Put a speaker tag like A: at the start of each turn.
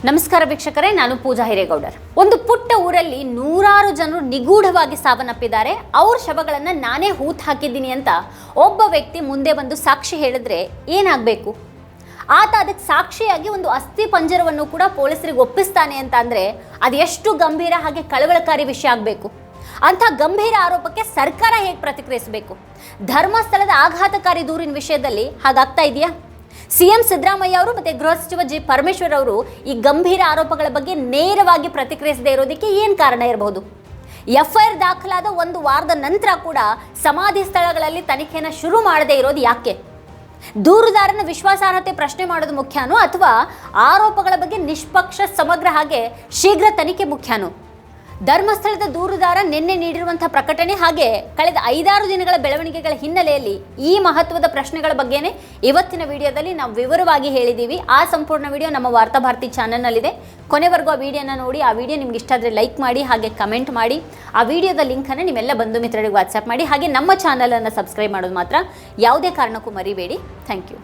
A: ನಮಸ್ಕಾರ ವೀಕ್ಷಕರೇ, ನಾನು ಪೂಜಾ ಹಿರೇಗೌಡರ್. ಒಂದು ಪುಟ್ಟ ಊರಲ್ಲಿ ನೂರಾರು ಜನರು ನಿಗೂಢವಾಗಿ ಸಾವನ್ನಪ್ಪಿದ್ದಾರೆ. ಅವ್ರ ಶವಗಳನ್ನು ನಾನೇ ಹೂತು ಹಾಕಿದ್ದೀನಿ ಅಂತ ಒಬ್ಬ ವ್ಯಕ್ತಿ ಮುಂದೆ ಬಂದು ಸಾಕ್ಷಿ ಹೇಳಿದ್ರೆ ಏನಾಗಬೇಕು? ಆತ ಅದಕ್ಕೆ ಸಾಕ್ಷಿಯಾಗಿ ಒಂದು ಅಸ್ಥಿ ಪಂಜರವನ್ನು ಕೂಡ ಪೊಲೀಸರಿಗೆ ಒಪ್ಪಿಸ್ತಾನೆ ಅಂತ ಅಂದರೆ ಅದು ಎಷ್ಟು ಗಂಭೀರ ಹಾಗೆ ಕಳವಳಕಾರಿ ವಿಷಯ ಆಗಬೇಕು. ಅಂಥ ಗಂಭೀರ ಆರೋಪಕ್ಕೆ ಸರ್ಕಾರ ಹೇಗೆ ಪ್ರತಿಕ್ರಿಯಿಸಬೇಕು? ಧರ್ಮಸ್ಥಳದ ಆಘಾತಕಾರಿ ದೂರಿನ ವಿಷಯದಲ್ಲಿ ಹಾಗಾಗ್ತಾ ಇದೆಯಾ? ಸಿಎಂ ಸಿದ್ದರಾಮಯ್ಯ ಅವರು ಮತ್ತು ಗೃಹ ಸಚಿವ ಜಿ ಪರಮೇಶ್ವರ್ ಅವರು ಈ ಗಂಭೀರ ಆರೋಪಗಳ ಬಗ್ಗೆ ನೇರವಾಗಿ ಪ್ರತಿಕ್ರಿಯಿಸದೇ ಇರೋದಕ್ಕೆ ಏನು ಕಾರಣ ಇರಬಹುದು? ಎಫ್ಐಆರ್ ದಾಖಲಾದ ಒಂದು ವಾರದ ನಂತರ ಕೂಡ ಸಮಾಧಿ ಸ್ಥಳಗಳಲ್ಲಿ ತನಿಖೆಯನ್ನು ಶುರು ಮಾಡದೇ ಇರೋದು ಯಾಕೆ? ದೂರುದಾರನ ವಿಶ್ವಾಸಾರ್ಹತೆ ಪ್ರಶ್ನೆ ಮಾಡೋದು ಮುಖ್ಯನೋ ಅಥವಾ ಆರೋಪಗಳ ಬಗ್ಗೆ ನಿಷ್ಪಕ್ಷ ಸಮಗ್ರ ಹಾಗೆ ಶೀಘ್ರ ತನಿಖೆ ಮುಖ್ಯನೋ? ಧರ್ಮಸ್ಥಳದ ದೂರುದಾರ ನಿನ್ನೆ ನೀಡಿರುವಂತಹ ಪ್ರಕಟಣೆ ಹಾಗೆ ಕಳೆದ 5-6 ದಿನಗಳ ಬೆಳವಣಿಗೆಗಳ ಹಿನ್ನೆಲೆಯಲ್ಲಿ ಈ ಮಹತ್ವದ ಪ್ರಶ್ನೆಗಳ ಬಗ್ಗೆನೇ ಇವತ್ತಿನ ವಿಡಿಯೋದಲ್ಲಿ ನಾವು ವಿವರವಾಗಿ ಹೇಳಿದ್ದೀವಿ. ಆ ಸಂಪೂರ್ಣ ವಿಡಿಯೋ ನಮ್ಮ ವಾರ್ತಾಭಾರತಿ ಚಾನಲ್ನಲ್ಲಿದೆ. ಕೊನೆವರೆಗೂ ಆ ವಿಡಿಯೋನ ನೋಡಿ. ಆ ವಿಡಿಯೋ ನಿಮ್ಗೆ ಇಷ್ಟ ಆದರೆ ಲೈಕ್ ಮಾಡಿ, ಹಾಗೆ ಕಮೆಂಟ್ ಮಾಡಿ. ಆ ವಿಡಿಯೋದ ಲಿಂಕನ್ನು ನಿಮ್ಮೆಲ್ಲ ಬಂಧು ಮಿತ್ರರಿಗೆ ವಾಟ್ಸಪ್ ಮಾಡಿ. ಹಾಗೆ ನಮ್ಮ ಚಾನಲನ್ನು ಸಬ್ಸ್ಕ್ರೈಬ್ ಮಾಡೋದು ಮಾತ್ರ ಯಾವುದೇ ಕಾರಣಕ್ಕೂ ಮರಿಬೇಡಿ. Thank you.